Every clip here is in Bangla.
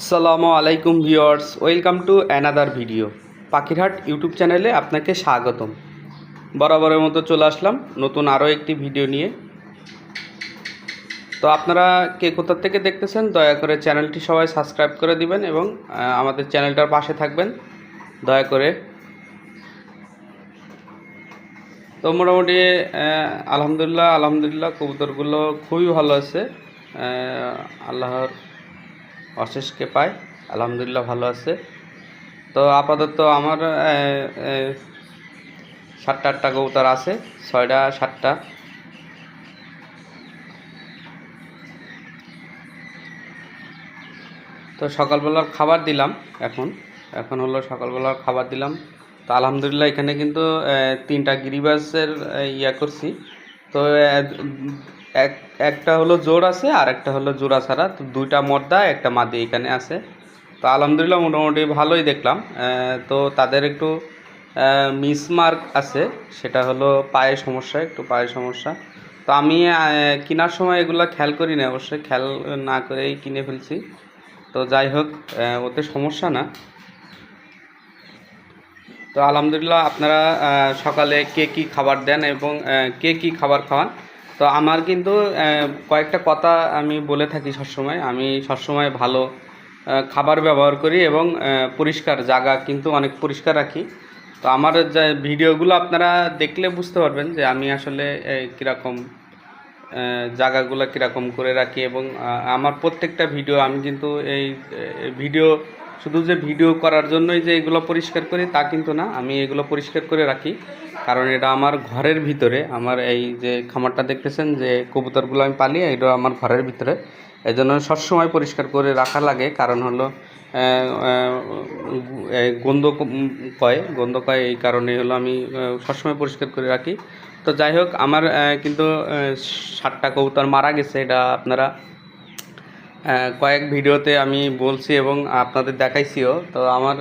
আসসালামু আলাইকুম viewers, welcome to another video. পাখিরহাট YouTube চ্যানেলে আপনাকে স্বাগতম। বরাবরের মতো চলে আসলাম নতুন আরও একটি ভিডিও নিয়ে। তো আপনারা কে কোথা থেকে দেখতেছেন দয়া করে চ্যানেলটি সবাই সাবস্ক্রাইব করে দিবেন এবং আমাদের চ্যানেলটার পাশে থাকবেন দয়া করে। তো মোটামুটি আলহামদুলিল্লাহ কবুতরগুলো খুবই ভালো আছে। আল্লাহর অশেষ কৃপায় আলহামদুলিল্লাহ ভালো আছে। তো আপাতত আমার 7টা কবুতর আছে, 6টা 7টা। তো সকালবেলার খাবার দিলাম, এখন হলো সকালবেলার খাবার দিলাম। তো আলহামদুলিল্লাহ এখানে কিন্তু 3টা গিরিবাসের ইয়া করছি। তো একটা হলো জোড় আছে আর একটা হলো জোড়া ছাড়া। তো 2টা মর্দা একটা মাদি এখানে আছে। তো আলহামদুলিল্লাহ মোটামুটি ভালোই দেখলাম। তো তাদের একটু মিসমার্ক আছে, সেটা হলো একটু পায়ের সমস্যা। তো আমি কেনার সময় এগুলো খেয়াল করি না, অবশ্যই খেয়াল না করেই কিনে ফেলছি। তো যাই হোক, ওতে সমস্যা না। তো আলহামদুলিল্লাহ আপনারা সকালে কে কী খাবার দেন এবং কে কী খাবার খাওয়ান। তো আমার কিন্তু কয়েকটা কথা আমি বলে থাকি সবসময়। আমি সবসময় ভালো খাবার ব্যবহার করি এবং পরিষ্কার জায়গা কিন্তু অনেক পরিষ্কার রাখি। তো আমার যে ভিডিওগুলো আপনারা দেখলে বুঝতে পারবেন যে আমি আসলে কীরকম জায়গাগুলো কীরকম করে রাখি। এবং আমার প্রত্যেকটা ভিডিও আমি কিন্তু এই ভিডিও শুধু যে ভিডিও করার জন্যই যে এগুলো পরিষ্কার করি তা কিন্তু না, আমি এগুলো পরিষ্কার করে রাখি কারণ এটা আমার ঘরের ভিতরে। আমার এই যে খামারটা দেখতেছেন, যে কবুতরগুলো আমি পালি, এটা আমার ঘরের ভিতরে। এই জন্য সবসময় পরিষ্কার করে রাখা লাগে, কারণ হলো গন্ধ কয় এই কারণে হলো আমি সবসময় পরিষ্কার করে রাখি। তো যাই হোক, আমার কিন্তু 7টা কবুতর মারা গেছে, এটা আপনারা কয়েক ভিডিওতে আমি বলছি এবং আপনাদের দেখাইছিও। তো আমার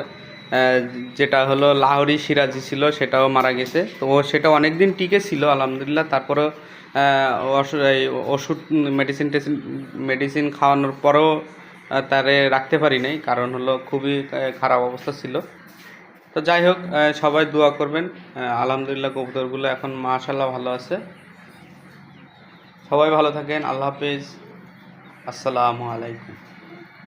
যেটা হলো লাহোরি সিরাজি ছিল, সেটাও মারা গেছে। তো সেটা অনেক দিন টিকে ছিল আলহামদুলিল্লাহ। তারপরেও ওষুধ মেডিসিন খাওয়ানোর পরেও তারে রাখতে পারি নাই, কারণ হলো খুবই খারাপ অবস্থা ছিল। তো যাই হোক, সবাই দোয়া করবেন। আলহামদুলিল্লাহ কবুতরগুলো এখন মাশাআল্লাহ ভালো আছে। সবাই ভালো থাকেন। আল্লাহ হাফেজ। আসসালামু আলাইকুম।